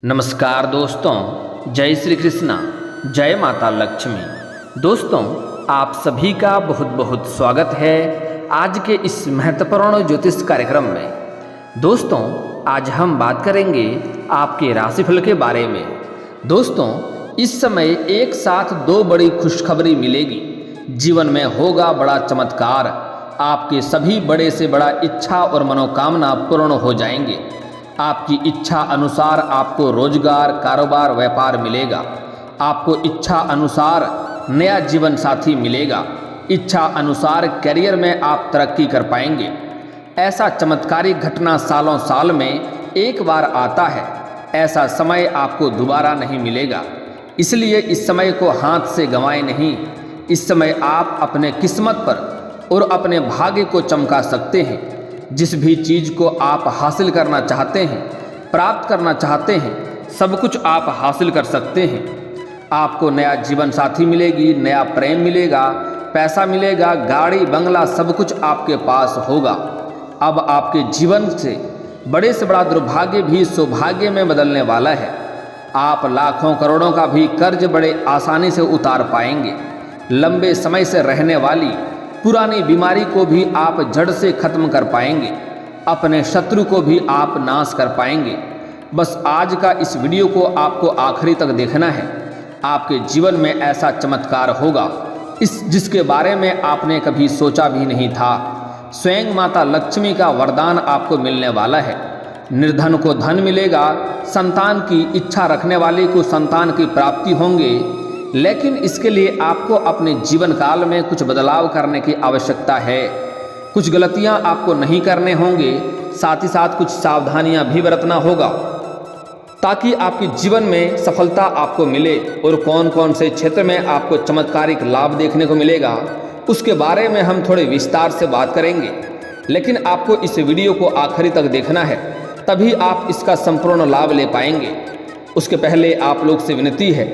नमस्कार दोस्तों, जय श्री कृष्णा, जय माता लक्ष्मी। दोस्तों, आप सभी का बहुत बहुत स्वागत है आज के इस महत्वपूर्ण ज्योतिष कार्यक्रम में। दोस्तों, आज हम बात करेंगे आपके राशिफल के बारे में। दोस्तों, इस समय एक साथ दो बड़ी खुशखबरी मिलेगी। जीवन में होगा बड़ा चमत्कार। आपके सभी बड़े से बड़ा इच्छा और मनोकामना पूर्ण हो जाएंगे। आपकी इच्छा अनुसार आपको रोजगार, कारोबार, व्यापार मिलेगा। आपको इच्छा अनुसार नया जीवन साथी मिलेगा। इच्छा अनुसार करियर में आप तरक्की कर पाएंगे। ऐसा चमत्कारिक घटना सालों साल में एक बार आता है। ऐसा समय आपको दोबारा नहीं मिलेगा, इसलिए इस समय को हाथ से गंवाएं नहीं। इस समय आप अपने किस्मत पर और अपने भाग्य को चमका सकते हैं। जिस भी चीज़ को आप हासिल करना चाहते हैं, प्राप्त करना चाहते हैं, सब कुछ आप हासिल कर सकते हैं। आपको नया जीवन साथी मिलेगी, नया प्रेम मिलेगा, पैसा मिलेगा, गाड़ी बंगला सब कुछ आपके पास होगा। अब आपके जीवन से बड़ा दुर्भाग्य भी सौभाग्य में बदलने वाला है। आप लाखों करोड़ों का भी कर्ज बड़े आसानी से उतार पाएंगे। लंबे समय से रहने वाली पुरानी बीमारी को भी आप जड़ से खत्म कर पाएंगे। अपने शत्रु को भी आप नाश कर पाएंगे। बस आज का इस वीडियो को आपको आखिरी तक देखना है। आपके जीवन में ऐसा चमत्कार होगा जिसके बारे में आपने कभी सोचा भी नहीं था। स्वयं माता लक्ष्मी का वरदान आपको मिलने वाला है। निर्धन को धन मिलेगा, संतान की इच्छा रखने वाले को संतान की प्राप्ति होंगे। लेकिन इसके लिए आपको अपने जीवन काल में कुछ बदलाव करने की आवश्यकता है। कुछ गलतियां आपको नहीं करने होंगे, साथ ही साथ कुछ सावधानियां भी बरतना होगा ताकि आपके जीवन में सफलता आपको मिले। और कौन कौन से क्षेत्र में आपको चमत्कारिक लाभ देखने को मिलेगा, उसके बारे में हम थोड़े विस्तार से बात करेंगे। लेकिन आपको इस वीडियो को आखिरी तक देखना है, तभी आप इसका संपूर्ण लाभ ले पाएंगे। उसके पहले आप लोग से विनती है,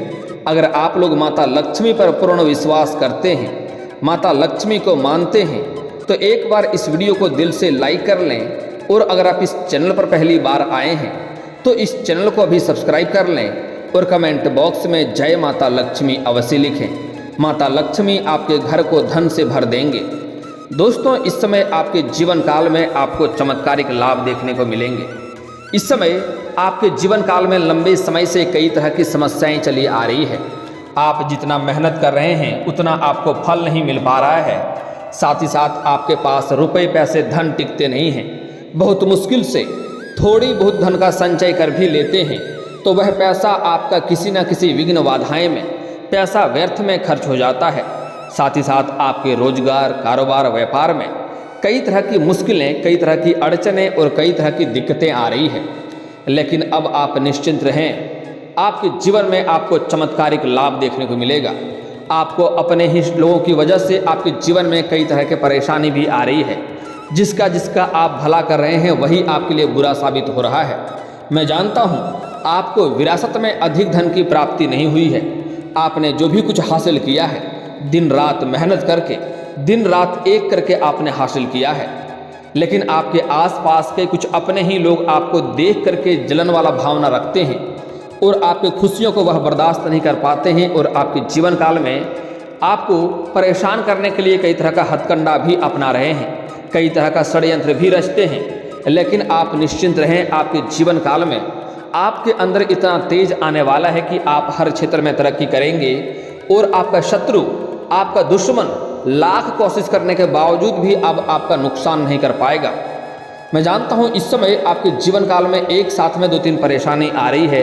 अगर आप लोग माता लक्ष्मी पर पूर्ण विश्वास करते हैं, माता लक्ष्मी को मानते हैं, तो एक बार इस वीडियो को दिल से लाइक कर लें। और अगर आप इस चैनल पर पहली बार आए हैं तो इस चैनल को अभी सब्सक्राइब कर लें और कमेंट बॉक्स में जय माता लक्ष्मी अवश्य लिखें। माता लक्ष्मी आपके घर को धन से भर देंगे। दोस्तों, इस समय आपके जीवन काल में आपको चमत्कारिक लाभ देखने को मिलेंगे। इस समय आपके जीवन काल में लंबे समय से कई तरह की समस्याएं चली आ रही है। आप जितना मेहनत कर रहे हैं उतना आपको फल नहीं मिल पा रहा है। साथ ही साथ आपके पास रुपए पैसे धन टिकते नहीं हैं। बहुत मुश्किल से थोड़ी बहुत धन का संचय कर भी लेते हैं तो वह पैसा आपका किसी न किसी विघ्न बाधाएं में पैसा व्यर्थ में खर्च हो जाता है। साथ ही साथ आपके रोजगार, कारोबार, व्यापार में कई तरह की मुश्किलें, कई तरह की अड़चनें और कई तरह की दिक्कतें आ रही है। लेकिन अब आप निश्चिंत रहें, आपके जीवन में आपको चमत्कारिक लाभ देखने को मिलेगा। आपको अपने ही लोगों की वजह से आपके जीवन में कई तरह के परेशानी भी आ रही है। जिसका आप भला कर रहे हैं वही आपके लिए बुरा साबित हो रहा है। मैं जानता हूँ आपको विरासत में अधिक धन की प्राप्ति नहीं हुई है। आपने जो भी कुछ हासिल किया है, दिन रात मेहनत करके, दिन रात एक करके आपने हासिल किया है। लेकिन आपके आसपास के कुछ अपने ही लोग आपको देख करके जलन वाला भावना रखते हैं और आपके खुशियों को वह बर्दाश्त नहीं कर पाते हैं और आपके जीवन काल में आपको परेशान करने के लिए कई तरह का हथकंडा भी अपना रहे हैं, कई तरह का षड्यंत्र भी रचते हैं। लेकिन आप निश्चिंत रहें, आपके जीवन काल में आपके अंदर इतना तेज आने वाला है कि आप हर क्षेत्र में तरक्की करेंगे और आपका शत्रु, आपका दुश्मन लाख कोशिश करने के बावजूद भी अब आपका नुकसान नहीं कर पाएगा। मैं जानता हूं इस समय आपके जीवन काल में एक साथ में 2-3 परेशानी आ रही है।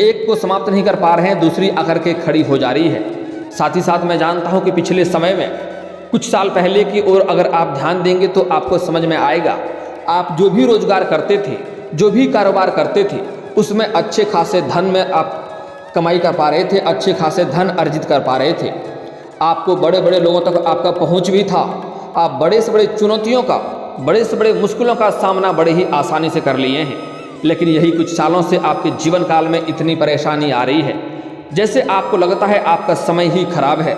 एक को समाप्त नहीं कर पा रहे हैं, दूसरी आकर के खड़ी हो जा रही है। साथ ही साथ मैं जानता हूं कि पिछले समय में कुछ साल पहले की ओर अगर आप ध्यान देंगे तो आपको समझ में आएगा। आप जो भी रोजगार करते थे, जो भी कारोबार करते थे, उसमें अच्छे खासे धन में आप कमाई कर पा रहे थे, अच्छे खासे धन अर्जित कर पा रहे थे। आपको बड़े बड़े लोगों तक आपका पहुंच भी था। आप बड़े से बड़े चुनौतियों का, बड़े से बड़े मुश्किलों का सामना बड़े ही आसानी से कर लिए हैं। लेकिन यही कुछ सालों से आपके जीवन काल में इतनी परेशानी आ रही है, जैसे आपको लगता है आपका समय ही खराब है।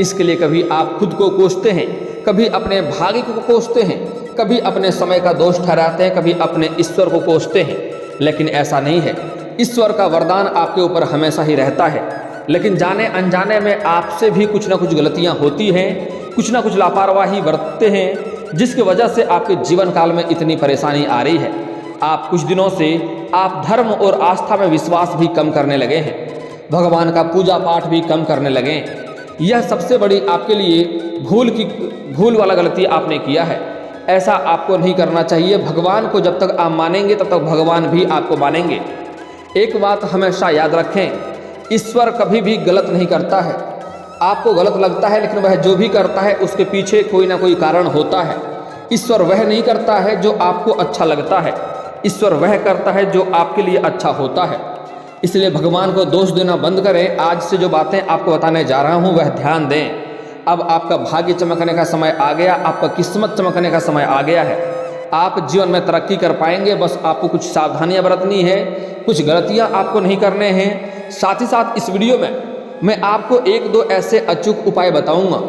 इसके लिए कभी आप खुद को कोसते हैं, कभी अपने भाग्य को कोसते हैं, कभी अपने समय का दोष ठहराते हैं, कभी अपने ईश्वर को कोसते हैं। लेकिन ऐसा नहीं है। ईश्वर का वरदान आपके ऊपर हमेशा ही रहता है, लेकिन जाने अनजाने में आपसे भी कुछ ना कुछ गलतियां होती हैं, कुछ ना कुछ लापरवाही बरतते हैं, जिसकी वजह से आपके जीवन काल में इतनी परेशानी आ रही है। आप कुछ दिनों से आप धर्म और आस्था में विश्वास भी कम करने लगे हैं, भगवान का पूजा पाठ भी कम करने लगे हैं। यह सबसे बड़ी आपके लिए भूल वाला गलती आपने किया है। ऐसा आपको नहीं करना चाहिए। भगवान को जब तक आप मानेंगे तब तक भगवान भी आपको मानेंगे। एक बात हमेशा याद रखें, ईश्वर कभी भी गलत नहीं करता है। आपको गलत लगता है, लेकिन वह जो भी करता है उसके पीछे कोई ना कोई कारण होता है। ईश्वर वह नहीं करता है जो आपको अच्छा लगता है, ईश्वर वह करता है जो आपके लिए अच्छा होता है। इसलिए भगवान को दोष देना बंद करें। आज से जो बातें आपको बताने जा रहा हूँ वह ध्यान दें। अब आपका भाग्य चमकने का समय आ गया, आपका किस्मत चमकने का समय आ गया है। आप जीवन में तरक्की कर पाएंगे। बस आपको कुछ सावधानियां बरतनी है, कुछ गलतियां आपको नहीं करने हैं। साथ ही साथ इस वीडियो में मैं आपको एक दो ऐसे अचूक उपाय बताऊंगा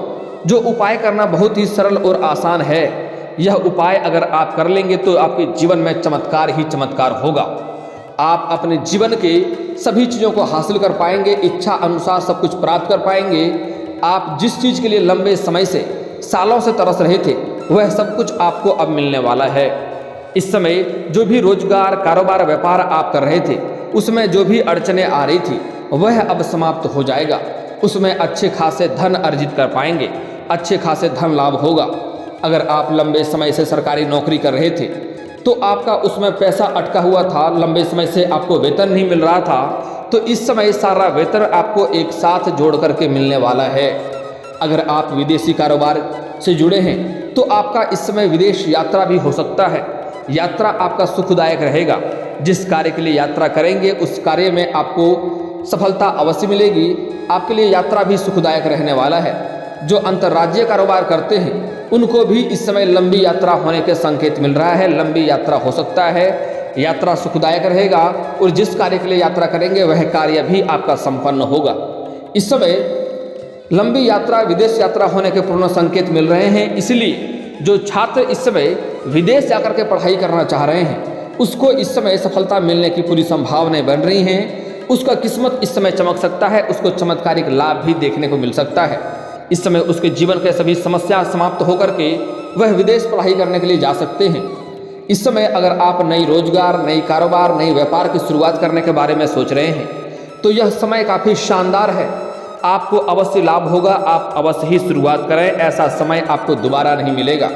जो उपाय करना बहुत ही सरल और आसान है। यह उपाय अगर आप कर लेंगे तो आपके जीवन में चमत्कार ही चमत्कार होगा। आप अपने जीवन के सभी चीज़ों को हासिल कर पाएंगे, इच्छा अनुसार सब कुछ प्राप्त कर पाएंगे। आप जिस चीज़ के लिए लंबे समय से सालों से तरस रहे थे वह सब कुछ आपको अब मिलने वाला है। इस समय जो भी रोजगार, कारोबार, व्यापार आप कर रहे थे उसमें जो भी अड़चनें आ रही थी वह अब समाप्त हो जाएगा। उसमें अच्छे खासे धन अर्जित कर पाएंगे, अच्छे खासे धन लाभ होगा। अगर आप लंबे समय से सरकारी नौकरी कर रहे थे तो आपका उसमें पैसा अटका हुआ था, लंबे समय से आपको वेतन नहीं मिल रहा था, तो इस समय सारा वेतन आपको एक साथ जोड़ करके मिलने वाला है। अगर आप विदेशी कारोबार से जुड़े हैं तो आपका इस समय विदेश यात्रा भी हो सकता है। यात्रा आपका सुखदायक रहेगा। जिस कार्य के लिए यात्रा करेंगे उस कार्य में आपको सफलता अवश्य मिलेगी। आपके लिए यात्रा भी सुखदायक रहने वाला है। जो अंतर्राज्यीय कारोबार करते हैं उनको भी इस समय लंबी यात्रा होने के संकेत मिल रहा है। लंबी यात्रा हो सकता है, यात्रा सुखदायक रहेगा और जिस कार्य के लिए यात्रा करेंगे वह कार्य भी आपका संपन्न होगा। इस समय लंबी यात्रा, विदेश यात्रा होने के पूर्ण संकेत मिल रहे हैं। इसलिए जो छात्र इस समय विदेश जाकर के पढ़ाई करना चाह रहे हैं उसको इस समय सफलता मिलने की पूरी संभावनाएं बन रही हैं। उसका किस्मत इस समय चमक सकता है, उसको चमत्कारिक लाभ भी देखने को मिल सकता है। इस समय उसके जीवन के सभी समस्या समाप्त होकर के वह विदेश पढ़ाई करने के लिए जा सकते हैं। इस समय अगर आप नई रोजगार, नई कारोबार, नई व्यापार की शुरुआत करने के बारे में सोच रहे हैं तो यह समय काफ़ी शानदार है। आपको अवश्य लाभ होगा। आप अवश्य ही शुरुआत करें, ऐसा समय आपको दोबारा नहीं मिलेगा।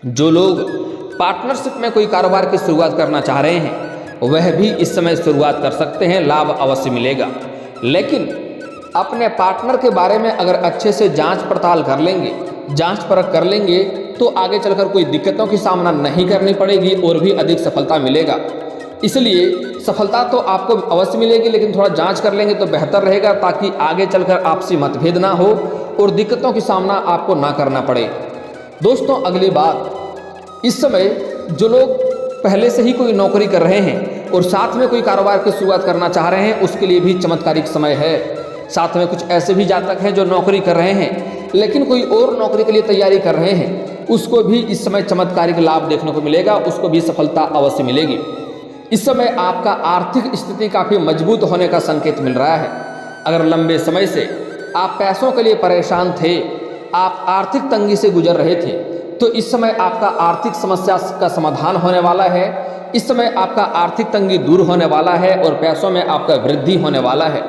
जो लोग पार्टनरशिप में कोई कारोबार की शुरुआत करना चाह रहे हैं वह भी इस समय शुरुआत कर सकते हैं, लाभ अवश्य मिलेगा। लेकिन अपने पार्टनर के बारे में अगर अच्छे से जांच पड़ताल कर लेंगे, जांच परख कर लेंगे तो आगे चलकर कोई दिक्कतों की सामना नहीं करनी पड़ेगी और भी अधिक सफलता मिलेगा। इसलिए सफलता तो आपको अवश्य मिलेगी, लेकिन थोड़ा जांच कर लेंगे तो बेहतर रहेगा, ताकि आगे चलकर आपसी मतभेद ना हो और दिक्कतों की सामना आपको ना करना पड़े। दोस्तों, अगली बात, इस समय जो लोग पहले से ही कोई नौकरी कर रहे हैं और साथ में कोई कारोबार की शुरुआत करना चाह रहे हैं उसके लिए भी चमत्कारिक समय है। साथ में कुछ ऐसे भी जातक हैं जो नौकरी कर रहे हैं लेकिन कोई और नौकरी के लिए तैयारी कर रहे हैं, उसको भी इस समय चमत्कारिक लाभ देखने को मिलेगा, उसको भी सफलता अवश्य मिलेगी। इस समय आपका आर्थिक स्थिति काफ़ी मजबूत होने का संकेत मिल रहा है। अगर लंबे समय से आप पैसों के लिए परेशान थे, आप आर्थिक तंगी से गुजर रहे थे, तो इस समय आपका आर्थिक समस्या का समाधान होने वाला है। इस समय आपका आर्थिक तंगी दूर होने वाला है और पैसों में आपका वृद्धि होने वाला है।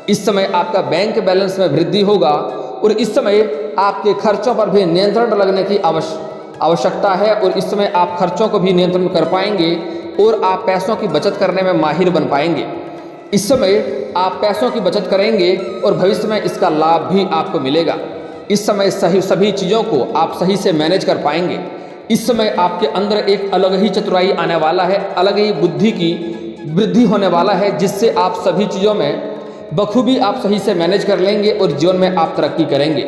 इस समय आपका बैंक बैलेंस में वृद्धि होगा और इस समय आपके खर्चों पर भी नियंत्रण लगने की आवश्यकता है और इस समय आप खर्चों को भी नियंत्रण कर पाएंगे और आप पैसों की बचत करने में माहिर बन पाएंगे। इस समय आप पैसों की बचत करेंगे और भविष्य में इसका लाभ भी आपको मिलेगा। इस समय सभी चीज़ों को आप सही से मैनेज कर पाएंगे। इस समय आपके अंदर एक अलग ही चतुराई आने वाला है, अलग ही बुद्धि की वृद्धि होने वाला है, जिससे आप सभी चीज़ों में बखूबी आप सही से मैनेज कर लेंगे और जीवन में आप तरक्की करेंगे।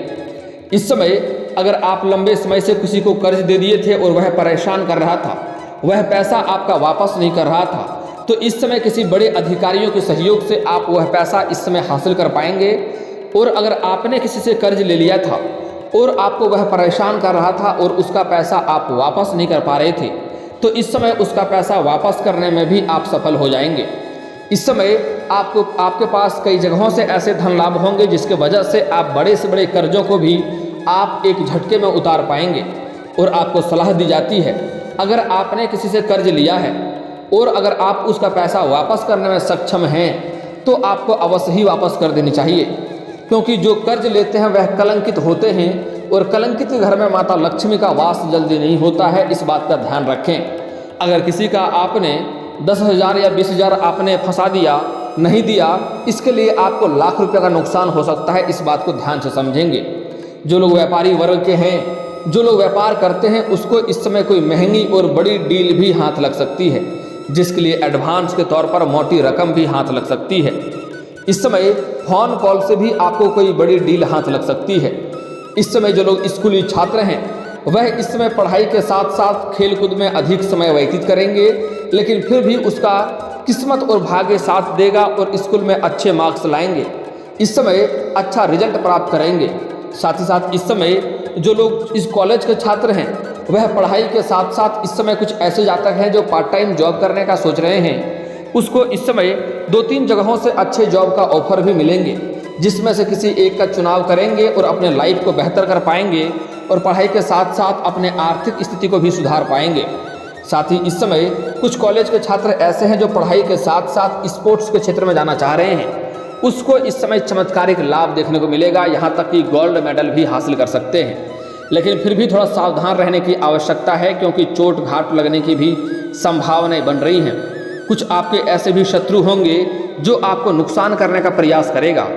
इस समय अगर आप लंबे समय से किसी को कर्ज दे दिए थे और वह परेशान कर रहा था, वह पैसा आपका वापस नहीं कर रहा था, तो इस समय किसी बड़े अधिकारियों के सहयोग से आप वह पैसा इस समय हासिल कर पाएंगे। और अगर आपने किसी से कर्ज ले लिया था और आपको वह परेशान कर रहा था और उसका पैसा आप वापस नहीं कर पा रहे थे, तो इस समय उसका पैसा वापस करने में भी आप सफल हो जाएंगे। इस समय आपके पास कई जगहों से ऐसे धन लाभ होंगे जिसके वजह से आप बड़े से बड़े कर्जों को भी आप एक झटके में उतार पाएंगे। और आपको सलाह दी जाती है, अगर आपने किसी से कर्ज लिया है और अगर आप उसका पैसा वापस करने में सक्षम हैं तो आपको अवश्य ही वापस कर देनी चाहिए, क्योंकि जो कर्ज लेते हैं वह कलंकित होते हैं और कलंकित घर में माता लक्ष्मी का वास जल्दी नहीं होता है। इस बात का ध्यान रखें। अगर किसी का आपने 10,000 या 20,000 आपने फंसा दिया, नहीं दिया, इसके लिए आपको लाख रुपये का नुकसान हो सकता है। इस बात को ध्यान से समझेंगे। जो लोग व्यापारी वर्ग के हैं, जो लोग व्यापार करते हैं, उसको इस समय कोई महंगी और बड़ी डील भी हाथ लग सकती है, जिसके लिए एडवांस के तौर पर मोटी रकम भी हाथ लग सकती है। इस समय फोन कॉल से भी आपको कोई बड़ी डील हाथ लग सकती है। इस समय जो लोग स्कूली छात्र हैं वह इस समय पढ़ाई के साथ साथ खेलकूद में अधिक समय व्यतीत करेंगे, लेकिन फिर भी उसका किस्मत और भाग्य साथ देगा और स्कूल में अच्छे मार्क्स लाएंगे। इस समय अच्छा रिजल्ट प्राप्त करेंगे। साथ ही साथ इस समय जो लोग इस कॉलेज के छात्र हैं वह पढ़ाई के साथ साथ इस समय कुछ ऐसे जातक हैं जो पार्ट टाइम जॉब करने का सोच रहे हैं, उसको इस समय 2-3 जगहों से अच्छे जॉब का ऑफर भी मिलेंगे, जिसमें से किसी एक का चुनाव करेंगे और अपने लाइफ को बेहतर कर पाएंगे और पढ़ाई के साथ साथ अपने आर्थिक स्थिति को भी सुधार पाएंगे। साथ ही इस समय कुछ कॉलेज के छात्र ऐसे हैं जो पढ़ाई के साथ साथ स्पोर्ट्स के क्षेत्र में जाना चाह रहे हैं, उसको इस समय चमत्कारिक लाभ देखने को मिलेगा। यहाँ तक कि गोल्ड मेडल भी हासिल कर सकते हैं, लेकिन फिर भी थोड़ा सावधान रहने की आवश्यकता है, क्योंकि चोट घाट लगने की भी संभावनाएं बन रही हैं। कुछ आपके ऐसे भी शत्रु होंगे जो आपको नुकसान करने का प्रयास करेगा,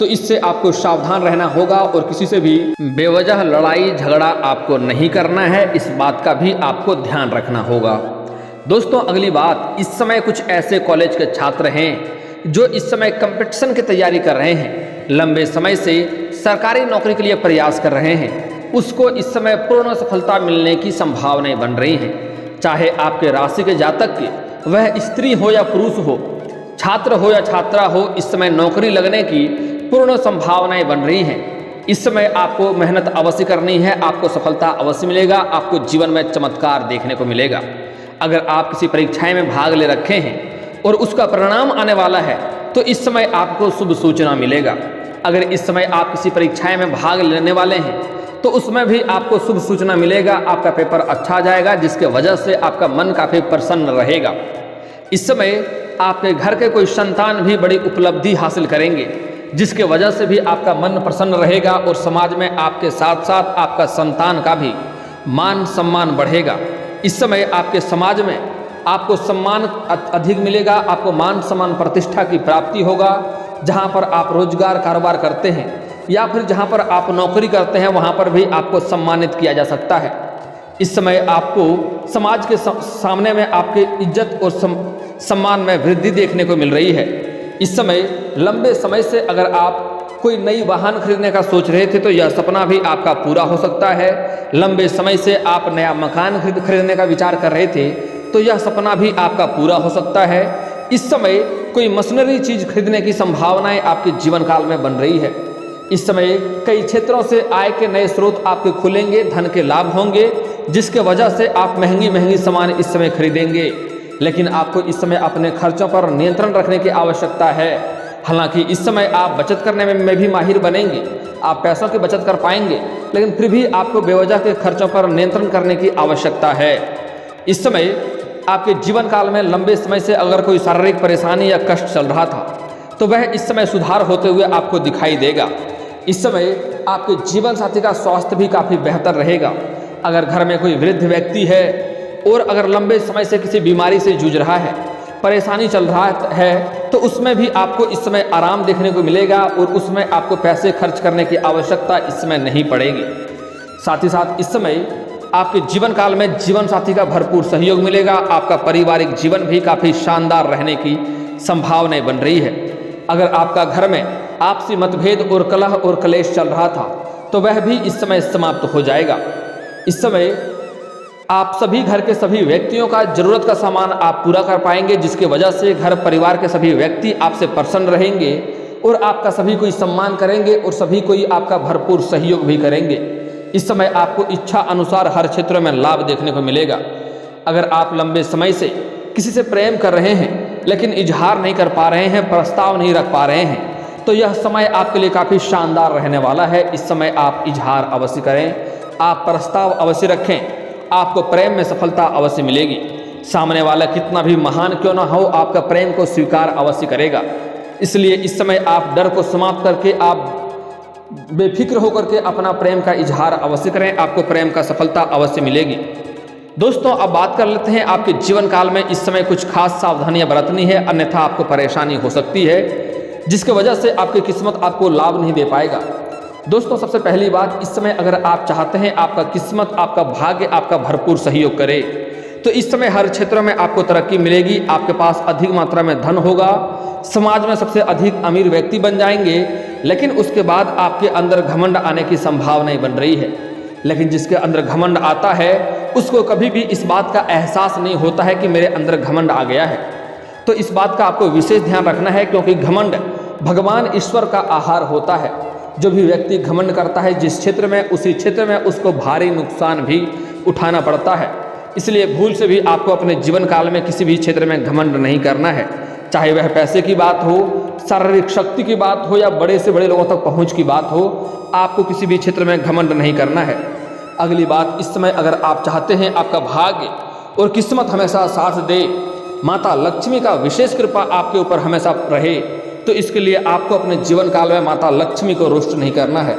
तो इससे आपको सावधान रहना होगा और किसी से भी बेवजह लड़ाई झगड़ा आपको नहीं करना है। इस बात का भी आपको ध्यान रखना होगा। दोस्तों, अगली बात, इस समय कुछ ऐसे कॉलेज के छात्र हैं जो इस समय कंपटीशन की तैयारी कर रहे हैं, लंबे समय से सरकारी नौकरी के लिए प्रयास कर रहे हैं, उसको इस समय पूर्ण सफलता मिलने की संभावनाएं बन रही हैं। चाहे आपके राशि के जातक के वह स्त्री हो या पुरुष हो, छात्र हो या छात्रा हो, इस समय नौकरी लगने की पूर्ण संभावनाएं बन रही हैं। इस समय आपको मेहनत अवश्य करनी है, आपको सफलता अवश्य मिलेगा, आपको जीवन में चमत्कार देखने को मिलेगा। अगर आप किसी परीक्षाएं में भाग ले रखे हैं और उसका परिणाम आने वाला है तो इस समय आपको शुभ सूचना मिलेगा। अगर इस समय आप किसी परीक्षाएं में भाग लेने वाले हैं तो उसमें भी आपको शुभ सूचना मिलेगा, आपका पेपर अच्छा जाएगा, जिसके वजह से आपका मन काफ़ी प्रसन्न रहेगा। इस समय आपके घर के कोई संतान भी बड़ी उपलब्धि हासिल करेंगे, जिसके वजह से भी आपका मन प्रसन्न रहेगा और समाज में आपके साथ साथ आपका संतान का भी मान सम्मान बढ़ेगा। इस समय आपके समाज में आपको सम्मान अधिक मिलेगा, आपको मान सम्मान प्रतिष्ठा की प्राप्ति होगा। जहाँ पर आप रोजगार कारोबार करते हैं या फिर जहाँ पर आप नौकरी करते हैं वहाँ पर भी आपको सम्मानित किया जा सकता है। इस समय आपको समाज के सामने में आपके इज्जत और सम्मान में वृद्धि देखने को मिल रही है। इस समय लंबे समय से अगर आप कोई नई वाहन खरीदने का सोच रहे थे तो यह सपना भी आपका पूरा हो सकता है। लंबे समय से आप नया मकान खरीदने का विचार कर रहे थे तो यह सपना भी आपका पूरा हो सकता है। इस समय कोई मशीनरी चीज खरीदने की संभावनाएं आपके जीवन काल में बन रही है। इस समय कई क्षेत्रों से आय के नए स्रोत आपके खुलेंगे, धन के लाभ होंगे, जिसके वजह से आप महंगी महंगी सामान इस समय खरीदेंगे। लेकिन आपको इस समय अपने खर्चों पर नियंत्रण रखने की आवश्यकता है। हालांकि इस समय आप बचत करने में भी माहिर बनेंगे, आप पैसों की बचत कर पाएंगे, लेकिन फिर भी आपको बेवजह के खर्चों पर नियंत्रण करने की आवश्यकता है। इस समय आपके जीवन काल में लंबे समय से अगर कोई शारीरिक परेशानी या कष्ट चल रहा था तो वह इस समय सुधार होते हुए आपको दिखाई देगा। इस समय आपके जीवन साथी का स्वास्थ्य भी काफ़ी बेहतर रहेगा। अगर घर में कोई वृद्ध व्यक्ति है और अगर लंबे समय से किसी बीमारी से जूझ रहा है, परेशानी चल रहा है, तो उसमें भी आपको इस समय आराम देखने को मिलेगा और उसमें आपको पैसे खर्च करने की आवश्यकता इस समय नहीं पड़ेगी। साथ ही साथ इस समय आपके जीवन काल में जीवन साथी का भरपूर सहयोग मिलेगा। आपका पारिवारिक जीवन भी काफ़ी शानदार रहने की संभावनाएं बन रही है। अगर आपका घर में आपसी मतभेद और कलह और कलेश चल रहा था तो वह भी इस समय समाप्त हो जाएगा। इस समय आप सभी घर के सभी व्यक्तियों का जरूरत का सामान आप पूरा कर पाएंगे, जिसके वजह से घर परिवार के सभी व्यक्ति आपसे प्रसन्न रहेंगे और आपका सभी कोई सम्मान करेंगे और सभी कोई आपका भरपूर सहयोग भी करेंगे। इस समय आपको इच्छा अनुसार हर क्षेत्र में लाभ देखने को मिलेगा। अगर आप लंबे समय से किसी से प्रेम कर रहे हैं लेकिन इजहार नहीं कर पा रहे हैं, प्रस्ताव नहीं रख पा रहे हैं, तो यह समय आपके लिए काफ़ी शानदार रहने वाला है। इस समय आप इजहार अवश्य करें, आप प्रस्ताव अवश्य रखें, आपको प्रेम में सफलता अवश्य मिलेगी। सामने वाला कितना भी महान क्यों ना हो, आपका प्रेम को स्वीकार अवश्य करेगा। इसलिए इस समय आप डर को समाप्त करके आप बेफिक्र होकर के अपना प्रेम का इजहार अवश्य करें, आपको प्रेम का सफलता अवश्य मिलेगी। दोस्तों अब बात कर लेते हैं आपके जीवन काल में इस समय कुछ खास सावधानियां बरतनी है, अन्यथा आपको परेशानी हो सकती है, जिसके वजह से आपकी किस्मत आपको लाभ नहीं दे पाएगा। दोस्तों सबसे पहली बात, इस समय अगर आप चाहते हैं आपका किस्मत, आपका भाग्य आपका भरपूर सहयोग करे, तो इस समय हर क्षेत्र में आपको तरक्की मिलेगी, आपके पास अधिक मात्रा में धन होगा, समाज में सबसे अधिक अमीर व्यक्ति बन जाएंगे। लेकिन उसके बाद आपके अंदर घमंड आने की संभावना बन रही है। लेकिन जिसके अंदर घमंड आता है उसको कभी भी इस बात का एहसास नहीं होता है कि मेरे अंदर घमंड आ गया है। तो इस बात का आपको विशेष ध्यान रखना है, क्योंकि घमंड भगवान ईश्वर का आहार होता है। जो भी व्यक्ति घमंड करता है जिस क्षेत्र में, उसी क्षेत्र में उसको भारी नुकसान भी उठाना पड़ता है। इसलिए भूल से भी आपको अपने जीवन काल में किसी भी क्षेत्र में घमंड नहीं करना है, चाहे वह पैसे की बात हो, शारीरिक शक्ति की बात हो या बड़े से बड़े लोगों तक पहुंच की बात हो, आपको किसी भी क्षेत्र में घमंड नहीं करना है। अगली बात, इस समय अगर आप चाहते हैं आपका भाग्य और किस्मत हमेशा साथ दे, माता लक्ष्मी का विशेष कृपा आपके ऊपर हमेशा रहे, तो इसके लिए आपको अपने जीवन काल में माता लक्ष्मी को रुष्ट नहीं करना है।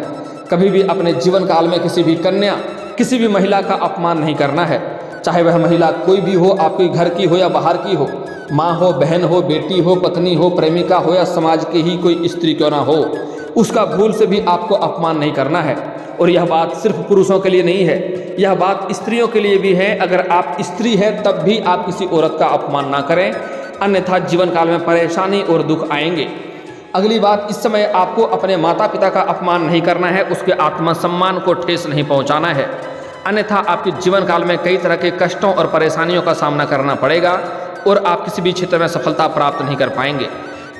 कभी भी अपने जीवन काल में किसी भी कन्या, किसी भी महिला का अपमान नहीं करना है, चाहे वह महिला कोई भी हो, आपके घर की हो या बाहर की हो, माँ हो, बहन हो, बेटी हो, पत्नी हो, प्रेमिका हो या समाज की ही कोई स्त्री क्यों ना हो, उसका भूल से भी आपको अपमान नहीं करना है। और यह बात सिर्फ पुरुषों के लिए नहीं है, यह बात स्त्रियों के लिए भी है। अगर आप स्त्री हैं तब भी आप किसी औरत का अपमान ना करें, अन्यथा जीवन काल में परेशानी और दुख आएंगे। अगली बात, इस समय आपको अपने माता पिता का अपमान नहीं करना है, उसके आत्मसम्मान को ठेस नहीं पहुंचाना है, अन्यथा आपके जीवन काल में कई तरह के कष्टों और परेशानियों का सामना करना पड़ेगा और आप किसी भी क्षेत्र में सफलता प्राप्त नहीं कर पाएंगे।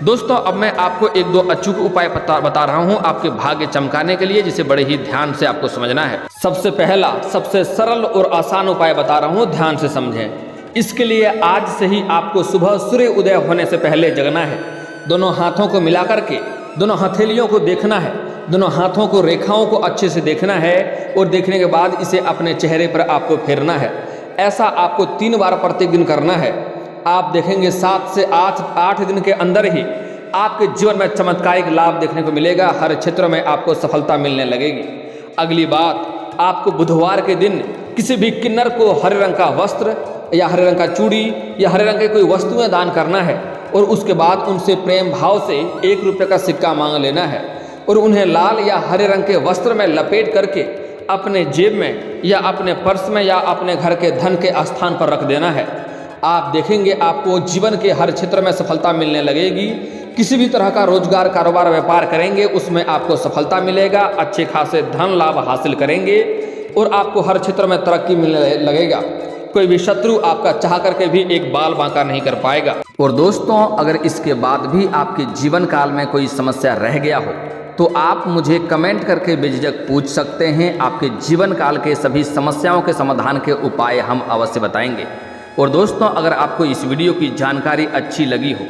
दोस्तों अब मैं आपको एक दो अचूक उपाय बता रहा हूं आपके भाग्य चमकाने के लिए, जिसे बड़े ही ध्यान से आपको समझना है। सबसे पहला, सबसे सरल और आसान उपाय बता रहा हूं, ध्यान से समझें। इसके लिए आज से ही आपको सुबह सूर्य उदय होने से पहले जगना है। दोनों हाथों को मिला करके दोनों हथेलियों को देखना है, दोनों हाथों को, रेखाओं को अच्छे से देखना है और देखने के बाद इसे अपने चेहरे पर आपको फेरना है। ऐसा आपको 3 बार प्रतिदिन करना है। आप देखेंगे 7 से 8 दिन के अंदर ही आपके जीवन में चमत्कारिक लाभ देखने को मिलेगा, हर क्षेत्र में आपको सफलता मिलने लगेगी। अगली बात, आपको बुधवार के दिन किसी भी किन्नर को हरे रंग का वस्त्र या हरे रंग का चूड़ी या हरे रंग की कोई वस्तुएं दान करना है और उसके बाद उनसे प्रेम भाव से 1 रुपये का सिक्का मांग लेना है और उन्हें लाल या हरे रंग के वस्त्र में लपेट करके अपने जेब में या अपने पर्स में या अपने घर के धन के स्थान पर रख देना है। आप देखेंगे आपको जीवन के हर क्षेत्र में सफलता मिलने लगेगी। किसी भी तरह का रोजगार, कारोबार, व्यापार करेंगे उसमें आपको सफलता मिलेगा, अच्छे खासे धन लाभ हासिल करेंगे और आपको हर क्षेत्र में तरक्की मिलने लगेगा। कोई भी शत्रु आपका चाह करके भी एक बाल बांका नहीं कर पाएगा। और दोस्तों अगर इसके बाद भी आपके जीवन काल में कोई समस्या रह गया हो तो आप मुझे कमेंट करके बेझिझक पूछ सकते हैं। आपके जीवन काल के सभी समस्याओं के समाधान के उपाय हम अवश्य बताएंगे। और दोस्तों अगर आपको इस वीडियो की जानकारी अच्छी लगी हो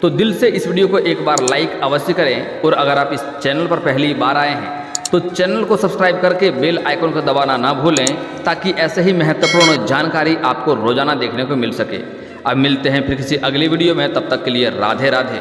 तो दिल से इस वीडियो को एक बार लाइक अवश्य करें और अगर आप इस चैनल पर पहली बार आए हैं तो चैनल को सब्सक्राइब करके बेल आइकन को दबाना ना भूलें, ताकि ऐसे ही महत्वपूर्ण जानकारी आपको रोजाना देखने को मिल सके। अब मिलते हैं फिर किसी अगली वीडियो में, तब तक के लिए राधे राधे।